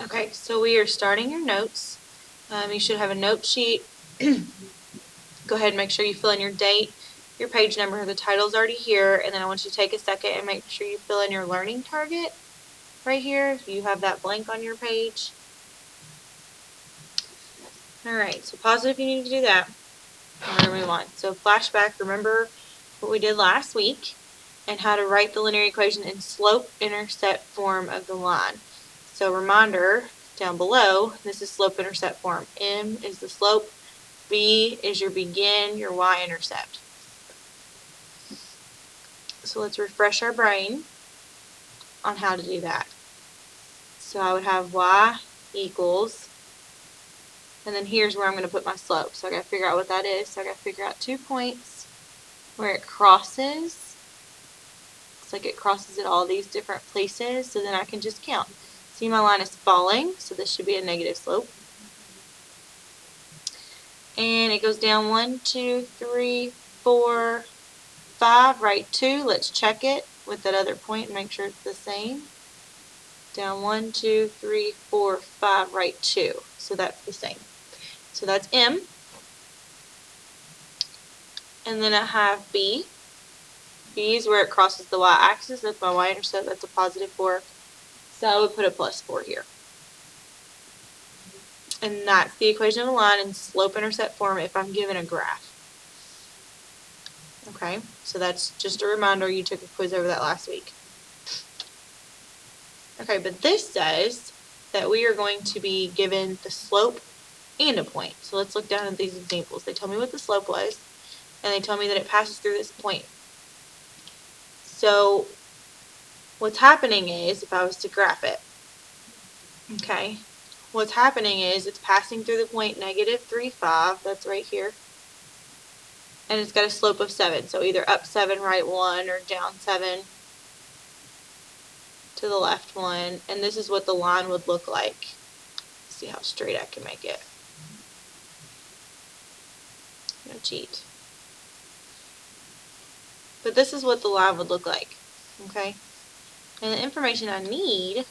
Okay, so we are starting your notes. You should have a note sheet. Go ahead and make sure you fill in your date, your page number. The title's already here, and then I want you to take a second and make sure you fill in your learning target right here if you have that blank on your page. Alright, so pause it if you need to do that. And we're going to move on. So flashback, remember what we did last week and how to write the linear equation in slope-intercept form of the line. So reminder, down below, this is slope-intercept form. M is the slope, B is your begin, your y-intercept. So let's refresh our brain on how to do that. So I would have y equals, and then here's where I'm going to put my slope. So I got to figure out what that is. So I got to figure out 2 points where it crosses. Looks like it crosses at all these different places, so then I can just count. See, my line is falling, so this should be a negative slope. And it goes down 1, 2, 3, 4, 5, right 2. Let's check it with that other point and make sure it's the same. Down 1, 2, 3, 4, 5, right 2. So that's the same. So that's M. And then I have B. B is where it crosses the y-axis. That's my y-intercept. That's a positive 4. So I would put a plus 4 here. And that's the equation of a line in slope-intercept form if I'm given a graph. Okay, so that's just a reminder, you took a quiz over that last week. Okay, but this says that we are going to be given the slope and a point. So let's look down at these examples. They tell me what the slope was, and they tell me that it passes through this point. So what's happening is, if I was to graph it, okay, what's happening is it's passing through the point negative 3, 5, that's right here, and it's got a slope of 7, so either up 7, right 1, or down 7 to the left 1, and this is what the line would look like. Let's see how straight I can make it. No cheat. But this is what the line would look like, okay? And the information I need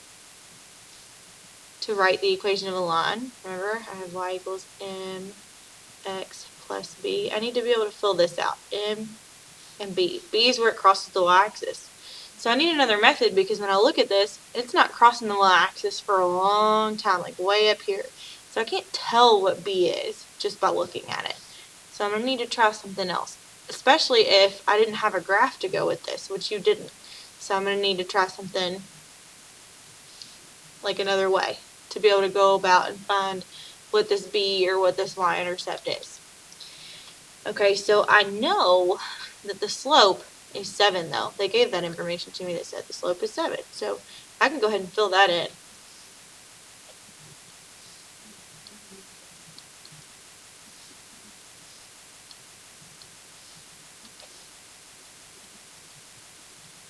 to write the equation of a line, remember, I have y equals mx plus b. I need to be able to fill this out, m and b. B is where it crosses the y-axis. So I need another method because when I look at this, it's not crossing the y-axis for a long time, like way up here. So I can't tell what b is just by looking at it. So I'm going to need to try something else, especially if I didn't have a graph to go with this, which you didn't. So I'm going to need to try something like another way to be able to go about and find what this b or what this y-intercept is. Okay, so I know that the slope is 7 though. They gave that information to me that said the slope is 7. So I can go ahead and fill that in.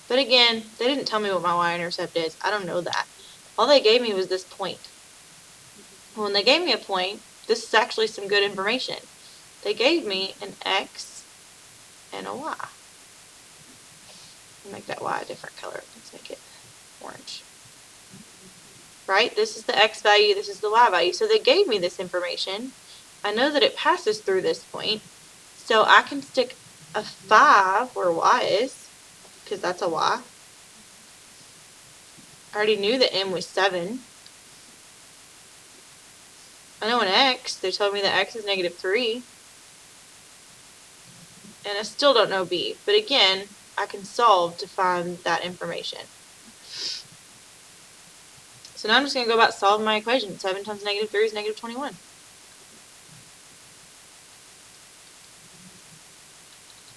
But again, they didn't tell me what my y-intercept is. I don't know that. All they gave me was this point. When they gave me a point, this is actually some good information. They gave me an x and a y. I'll make that y a different color. Let's make it orange. Right? This is the x value, this is the y value. So they gave me this information. I know that it passes through this point. So I can stick a 5 where y is, because that's a y. I already knew that m was 7. I know an x. They told me that x is negative 3. And I still don't know b. But again, I can solve to find that information. So now I'm just going to go about solving my equation. 7 times negative 3 is negative 21.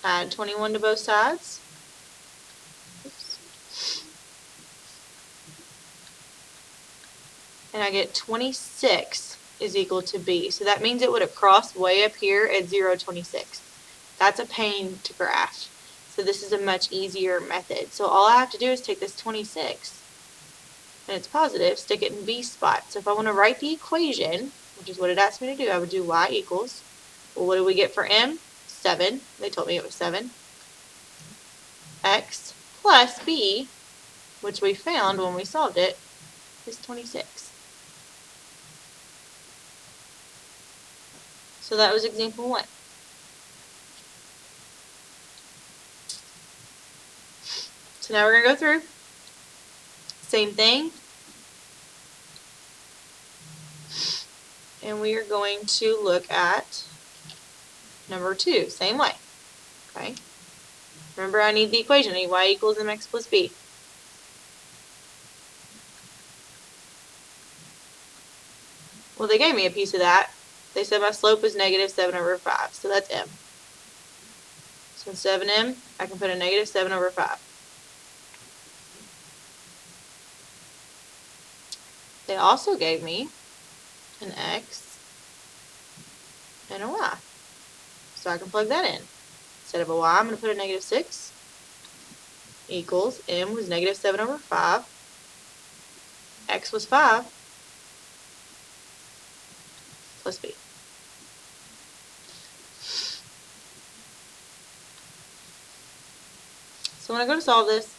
Add 21 to both sides. Oops. And I get 26 is equal to b. So that means it would have crossed way up here at 0, 26. That's a pain to graph. So this is a much easier method. So all I have to do is take this 26, and it's positive, stick it in b spot. So if I want to write the equation, which is what it asked me to do, I would do y equals, well, what do we get for m? 7. They told me it was 7. X plus b, which we found when we solved it, is 26. So that was example 1. So now we're going to go through. Same thing. And we are going to look at number 2, same way. Okay. Remember, I need the equation. I need y equals mx plus b. Well, they gave me a piece of that. They said my slope is negative 7 over 5, so that's m. So instead of an m, I can put a negative 7 over 5. They also gave me an x and a y. So I can plug that in. Instead of a y, I'm going to put a negative 6 equals m was negative 7 over 5. X was 5 plus b. So when I go to solve this,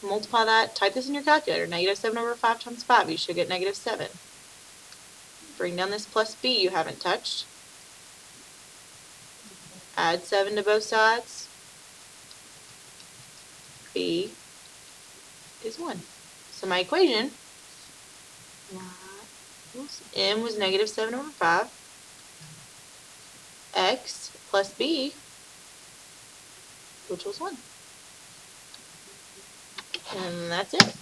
multiply that, type this in your calculator. Negative 7 over 5 times 5, you should get negative 7. Bring down this plus b you haven't touched. Add 7 to both sides. B is 1. So my equation, m was negative 7 over 5. X plus b, which was 1. And that's it.